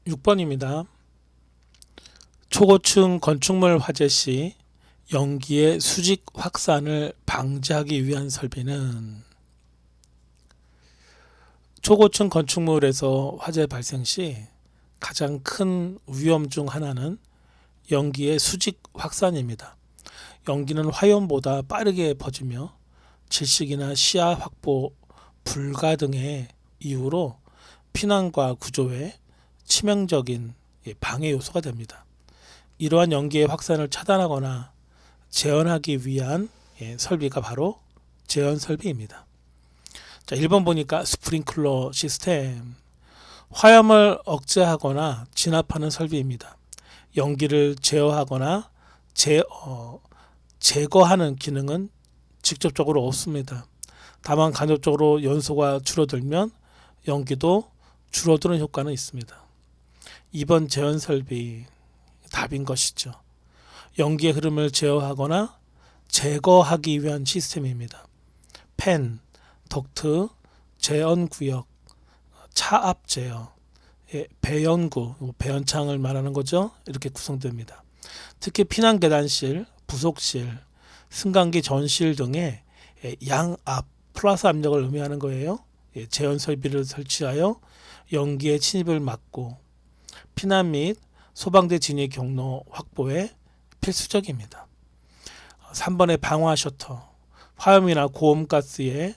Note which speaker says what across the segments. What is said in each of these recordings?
Speaker 1: 6번입니다. 초고층 건축물 화재 시 연기의 수직 확산을 방지하기 위한 설비는 초고층 건축물에서 화재 발생 시 가장 큰 위험 중 하나는 연기의 수직 확산입니다. 연기는 화염보다 빠르게 퍼지며 질식이나 시야 확보 불가 등의 이유로 피난과 구조에 치명적인 방해 요소가 됩니다. 이러한 연기의 확산을 차단하거나 제어하기 위한 설비가 바로 제어 설비입니다. 자, 1번 보니까 스프링클러 시스템. 화염을 억제하거나 진압하는 설비입니다. 연기를 제어하거나 제거하는 기능은 직접적으로 없습니다. 다만 간접적으로 연소가 줄어들면 연기도 줄어드는 효과는 있습니다. 2번 제어 설비 답인 것이죠. 연기의 흐름을 제어하거나 제거하기 위한 시스템입니다. 팬, 덕트, 제언구역, 차압 제어, 배연구, 배연창을 말하는 거죠. 이렇게 구성됩니다. 특히 피난 계단실, 부속실, 승강기 전실 등의 양압, 플러스 압력을 의미하는 거예요. 제연 설비를 설치하여 연기의 침입을 막고 피난 및 소방대 진입 경로 확보에 필수적입니다. 3번의 방화 셔터. 화염이나 고온가스의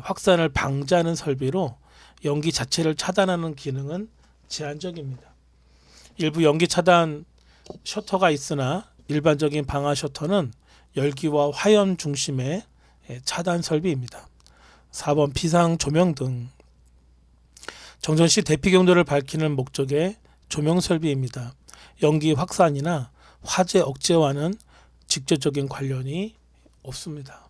Speaker 1: 확산을 방지하는 설비로 연기 자체를 차단하는 기능은 제한적입니다. 일부 연기 차단 셔터가 있으나 일반적인 방화 셔터는 열기와 화염 중심의 차단 설비입니다. 4번 비상 조명 등. 정전 시 대피 경로를 밝히는 목적의 조명 설비입니다. 연기 확산이나 화재 억제와는 직접적인 관련이 없습니다.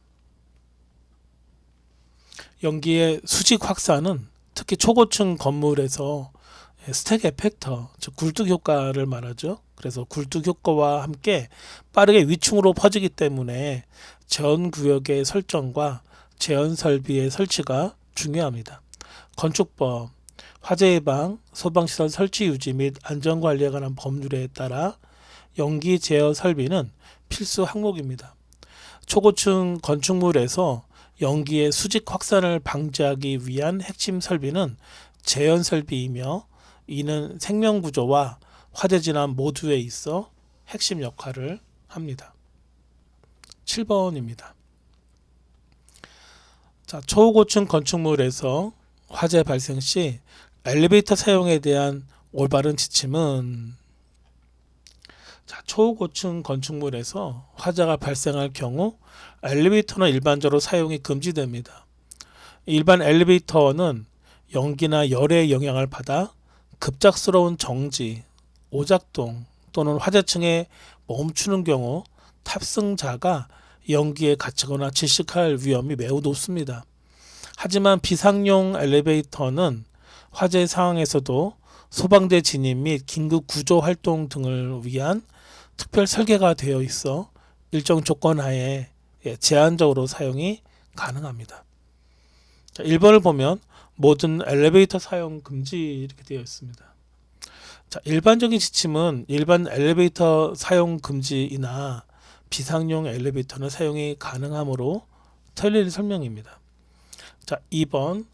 Speaker 1: 연기의 수직 확산은 특히 초고층 건물에서 스택 에펙터, 즉 굴뚝 효과를 말하죠. 그래서 굴뚝 효과와 함께 빠르게 위층으로 퍼지기 때문에 제한 구역의 설정과 제한 설비의 설치가 중요합니다. 건축법, 화재 예방, 소방시설 설치 유지 및 안전관리에 관한 법률에 따라 연기 제어 설비는 필수 항목입니다. 초고층 건축물에서 연기의 수직 확산을 방지하기 위한 핵심 설비는 제연 설비이며 이는 생명구조와 화재 진압 모두에 있어 핵심 역할을 합니다. 7번입니다. 자, 초고층 건축물에서 화재 발생 시 엘리베이터 사용에 대한 올바른 지침은 초고층 건축물에서 화재가 발생할 경우 엘리베이터는 일반적으로 사용이 금지됩니다. 일반 엘리베이터는 연기나 열의 영향을 받아 급작스러운 정지, 오작동 또는 화재층에 멈추는 경우 탑승자가 연기에 갇히거나 질식할 위험이 매우 높습니다. 하지만 비상용 엘리베이터는 화재 상황에서도 소방대 진입 및 긴급 구조 활동 등을 위한 특별 설계가 되어 있어 일정 조건 하에 제한적으로 사용이 가능합니다. 자, 1번을 보면 모든 엘리베이터 사용 금지 이렇게 되어 있습니다. 자, 일반적인 지침은 일반 엘리베이터 사용 금지이나 비상용 엘리베이터는 사용이 가능하므로 틀린 설명입니다. 자, 2번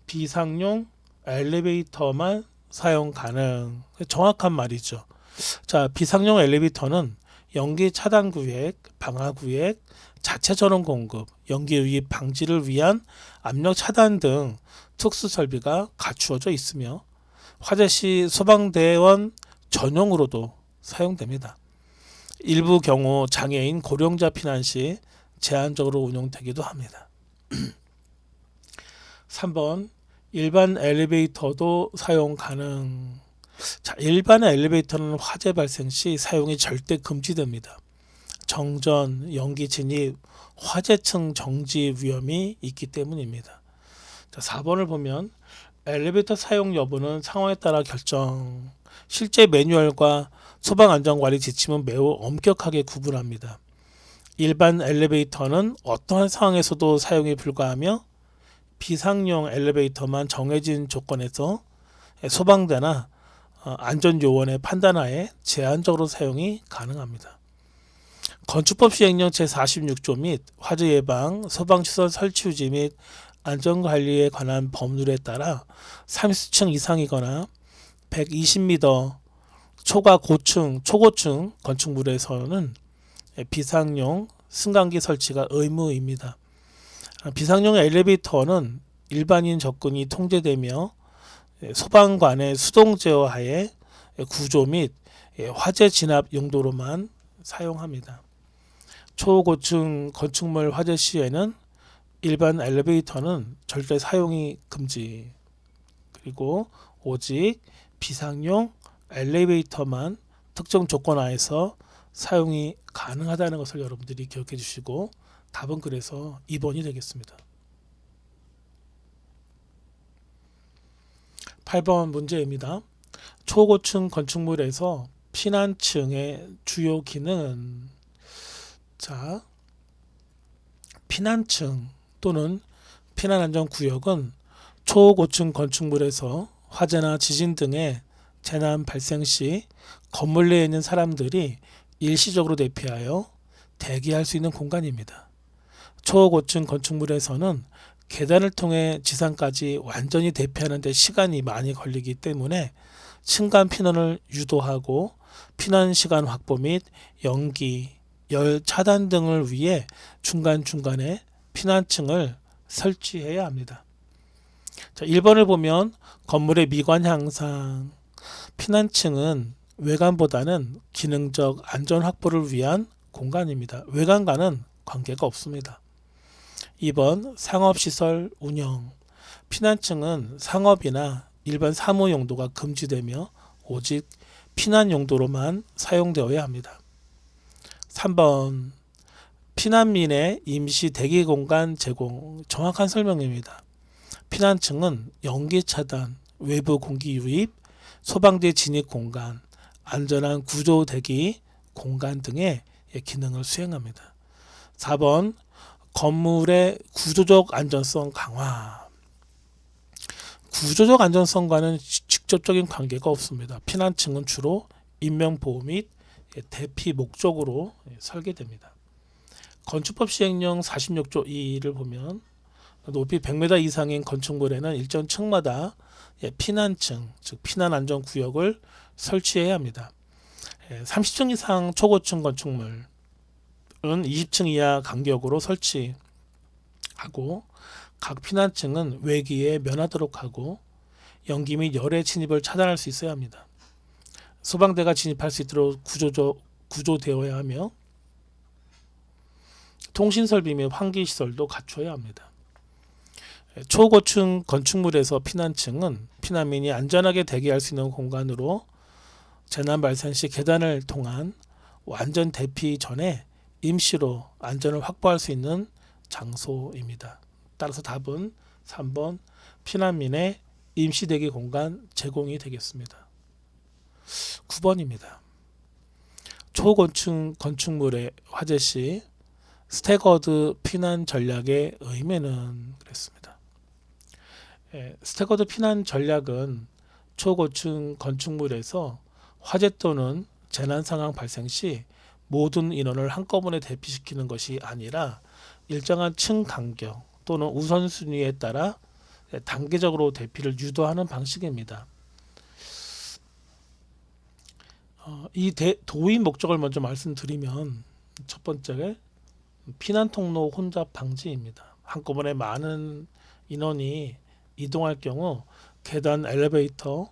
Speaker 1: 비상용 엘리베이터만 사용 가능. 정확한 말이죠. 자, 비상용 엘리베이터는 연기 차단 구획, 방화 구획, 자체 전원 공급, 연기 유입 방지를 위한 압력 차단 등 특수 설비가 갖추어져 있으며 화재 시 소방대원 전용으로도 사용됩니다. 일부 경우 장애인 고령자 피난 시 제한적으로 운용되기도 합니다. 3번 일반 엘리베이터도 사용 가능. 자, 일반 엘리베이터는 화재 발생 시 사용이 절대 금지됩니다. 정전, 연기 진입, 화재층 정지 위험이 있기 때문입니다. 자, 4번을 보면 엘리베이터 사용 여부는 상황에 따라 결정. 실제 매뉴얼과 소방안전관리 지침은 매우 엄격하게 구분합니다. 일반 엘리베이터는 어떠한 상황에서도 사용이 불가하며 비상용 엘리베이터만 정해진 조건에서 소방대나 안전요원의 판단하에 제한적으로 사용이 가능합니다. 건축법 시행령 제46조 및 화재 예방, 소방시설 설치 유지 및 안전관리에 관한 법률에 따라 30층 이상이거나 120m 초과 고층, 초고층 건축물에서는 비상용 승강기 설치가 의무입니다. 비상용 엘리베이터는 일반인 접근이 통제되며 소방관의 수동 제어하에 구조 및 화재 진압 용도로만 사용합니다. 초고층 건축물 화재 시에는 일반 엘리베이터는 절대 사용이 금지. 그리고 오직 비상용 엘리베이터만 특정 조건 하에서 사용이 가능하다는 것을 여러분들이 기억해 주시고 답은 그래서 2번이 되겠습니다. 8번 문제입니다. 초고층 건축물에서 피난층의 주요 기능은 피난층 또는 피난안전구역은 초고층 건축물에서 화재나 지진 등의 재난 발생 시 건물 내에 있는 사람들이 일시적으로 대피하여 대기할 수 있는 공간입니다. 초고층 건축물에서는 계단을 통해 지상까지 완전히 대피하는 데 시간이 많이 걸리기 때문에 층간 피난을 유도하고 피난 시간 확보 및 연기, 열 차단 등을 위해 중간중간에 피난층을 설치해야 합니다. 1번을 보면 건물의 미관 향상, 피난층은 외관보다는 기능적 안전 확보를 위한 공간입니다. 외관과는 관계가 없습니다. 2번 상업시설 운영, 피난층은 상업이나 일반 사무 용도가 금지되며 오직 피난 용도로만 사용되어야 합니다. 3번 피난민의 임시 대기 공간 제공, 정확한 설명입니다. 피난층은 연기 차단, 외부 공기 유입, 소방대 진입 공간, 안전한 구조 대기 공간 등의 기능을 수행합니다. 4번 건물의 구조적 안전성 강화, 구조적 안전성과는 직접적인 관계가 없습니다. 피난층은 주로 인명보호 및 대피 목적으로 설계됩니다. 건축법 시행령 46조 2를 보면 높이 100m 이상인 건축물에는 일정 층마다 피난층, 즉 피난안전구역을 설치해야 합니다. 30층 이상 초고층 건축물은 20층 이하 간격으로 설치하고 각 피난층은 외기에 면하도록 하고 연기 및 열의 침입을 차단할 수 있어야 합니다. 소방대가 진입할 수 있도록 구조되어야 하며 통신설비 및 환기시설도 갖춰야 합니다. 초고층 건축물에서 피난층은 피난민이 안전하게 대기할 수 있는 공간으로 재난 발생 시 계단을 통한 완전 대피 전에 임시로 안전을 확보할 수 있는 장소입니다. 따라서 답은 3번 피난민의 임시 대기 공간 제공이 되겠습니다. 9번입니다. 초고층 건축물의 화재 시 스태거드 피난 전략의 의미는 그랬습니다. 스태거드 피난 전략은 초고층 건축물에서 화재 또는 재난 상황 발생 시 모든 인원을 한꺼번에 대피시키는 것이 아니라 일정한 층 간격 또는 우선순위에 따라 단계적으로 대피를 유도하는 방식입니다. 이 도입 목적을 먼저 말씀드리면 첫 번째가 피난 통로 혼잡 방지입니다. 한꺼번에 많은 인원이 이동할 경우 계단, 엘리베이터,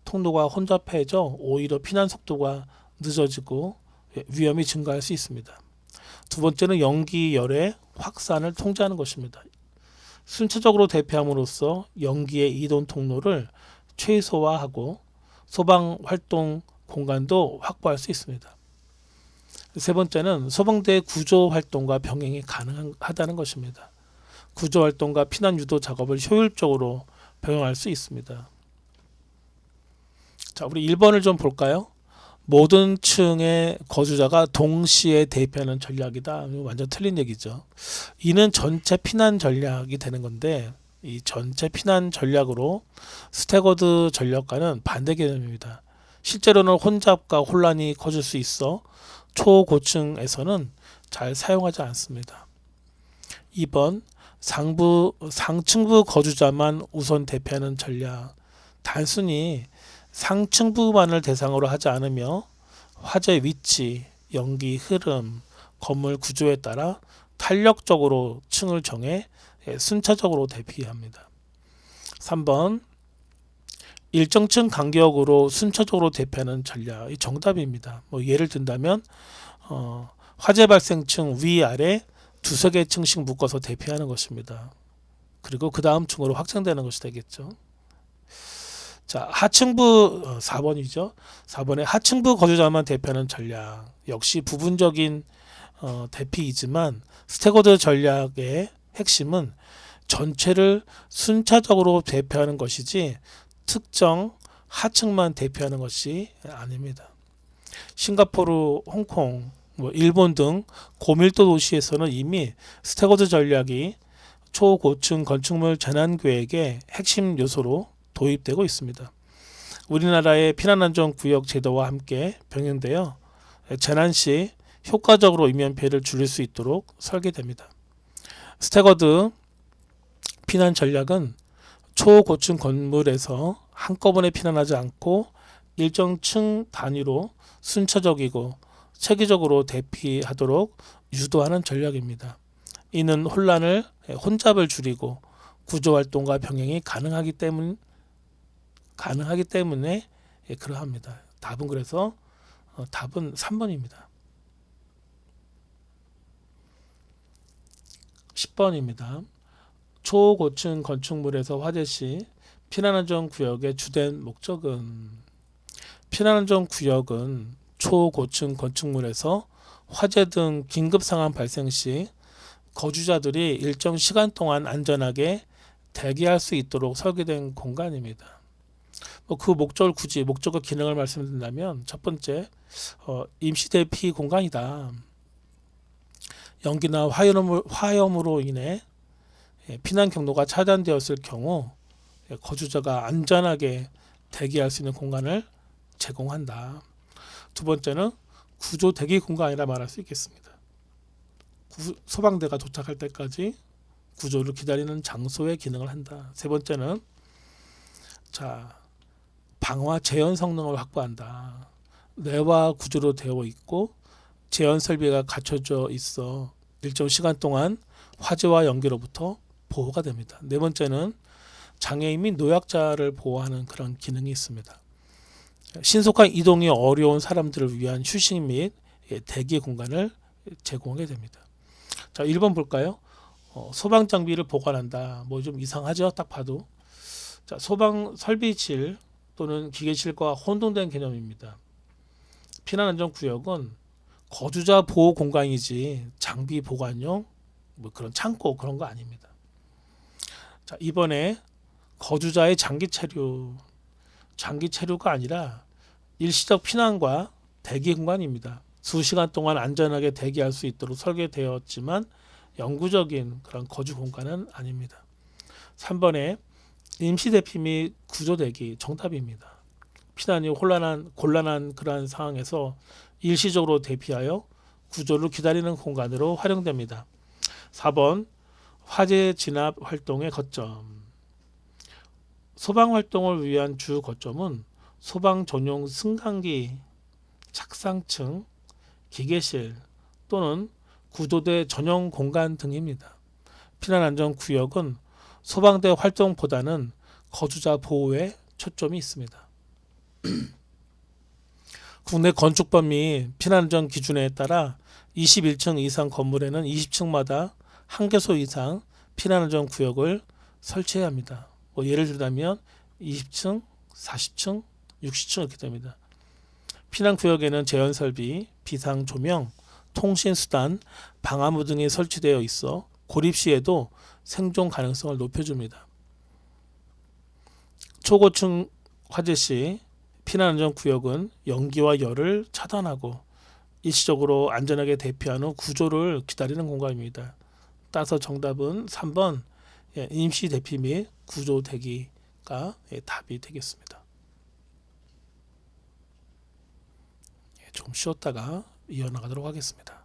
Speaker 1: 통로가 혼잡해져 오히려 피난 속도가 늦어지고 위험이 증가할 수 있습니다. 두 번째는 연기, 열의 확산을 통제하는 것입니다. 순차적으로 대피함으로써 연기의 이동 통로를 최소화하고 소방 활동 공간도 확보할 수 있습니다. 세 번째는 소방대 구조 활동과 병행이 가능하다는 것입니다. 구조 활동과 피난 유도 작업을 효율적으로 병행할 수 있습니다. 자, 우리 1번을 좀 볼까요? 모든 층의 거주자가 동시에 대피하는 전략이다. 완전 틀린 얘기죠. 이는 전체 피난 전략이 되는 건데 이 전체 피난 전략으로 스태거드 전략과는 반대 개념입니다. 실제로는 혼잡과 혼란이 커질 수 있어 초고층에서는 잘 사용하지 않습니다. 2번 상층부 거주자만 우선 대피하는 전략. 단순히 상층부만을 대상으로 하지 않으며 화재 위치, 연기 흐름, 건물 구조에 따라 탄력적으로 층을 정해 순차적으로 대피합니다. 3번 일정 층 간격으로 순차적으로 대피하는 전략이 정답입니다. 예를 든다면 화재 발생층 위아래 두세 개 층씩 묶어서 대피하는 것입니다. 그리고 그 다음 층으로 확장되는 것이 되겠죠. 자, 하층부 4번이죠. 4번에 하층부 거주자만 대피하는 전략. 역시 부분적인 대피이지만 스태거드 전략의 핵심은 전체를 순차적으로 대피하는 것이지 특정 하층만 대피하는 것이 아닙니다. 싱가포르, 홍콩, 일본 등 고밀도 도시에서는 이미 스태거드 전략이 초고층 건축물 재난계획의 핵심 요소로 도입되고 있습니다. 우리나라의 피난안전구역 제도와 함께 병행되어 재난 시 효과적으로 인명 피해를 줄일 수 있도록 설계됩니다. 스태거드 피난 전략은 초고층 건물에서 한꺼번에 피난하지 않고 일정 층 단위로 순차적이고 체계적으로 대피하도록 유도하는 전략입니다. 이는 혼잡을 줄이고 구조활동과 병행이 가능하기 때문에 그러합니다. 답은 그래서 답은 3번입니다. 10번입니다. 초고층 건축물에서 화재 시 피난안전구역의 주된 목적은 피난안전구역은 초고층 건축물에서 화재 등 긴급상황 발생 시 거주자들이 일정 시간 동안 안전하게 대기할 수 있도록 설계된 공간입니다. 그 목적과 기능을 말씀드린다면 첫 번째, 임시 대피 공간이다. 연기나 화염으로 인해 피난 경로가 차단되었을 경우 거주자가 안전하게 대기할 수 있는 공간을 제공한다. 두 번째는 구조 대기 공간이라 말할 수 있겠습니다. 소방대가 도착할 때까지 구조를 기다리는 장소의 기능을 한다. 세 번째는 방화 재현 성능을 확보한다. 내화 구조로 되어 있고 재현 설비가 갖춰져 있어 일정 시간 동안 화재와 연기로부터 보호가 됩니다. 네 번째는 장애인 및 노약자를 보호하는 그런 기능이 있습니다. 신속한 이동이 어려운 사람들을 위한 휴식 및 대기 공간을 제공하게 됩니다. 자, 1번 볼까요? 소방 장비를 보관한다. 좀 이상하죠? 딱 봐도. 자, 소방 설비실 또는 기계실과 혼동된 개념입니다. 피난안전구역은 거주자 보호 공간이지 장비 보관용 그런 창고 그런 거 아닙니다. 자, 이번에 거주자의 장기 체류가 아니라 일시적 피난과 대기 공간입니다. 수시간 동안 안전하게 대기할 수 있도록 설계되었지만 영구적인 그런 거주 공간은 아닙니다. 3번에 임시 대피 및 구조 대기 정답입니다. 피난이 곤란한 그러한 상황에서 일시적으로 대피하여 구조를 기다리는 공간으로 활용됩니다. 4번 화재 진압 활동의 거점. 소방 활동을 위한 주 거점은 소방 전용 승강기, 착상층, 기계실 또는 구조대 전용 공간 등입니다. 피난안전구역은 소방대 활동보다는 거주자 보호에 초점이 있습니다. 국내 건축법 및 피난안전 기준에 따라 21층 이상 건물에는 20층마다 한 개소 이상 피난안전 구역을 설치해야 합니다. 예를 들자면 20층, 40층, 60층 이렇게 됩니다. 피난구역에는 재현설비, 비상조명, 통신수단, 방화무 등이 설치되어 있어 고립 시에도 생존 가능성을 높여줍니다. 초고층 화재 시 피난안전구역은 연기와 열을 차단하고 일시적으로 안전하게 대피한 후 구조를 기다리는 공간입니다. 따라서 정답은 3번 임시 대피 및 구조 대기가 답이 되겠습니다. 좀 쉬었다가 이어나가도록 하겠습니다.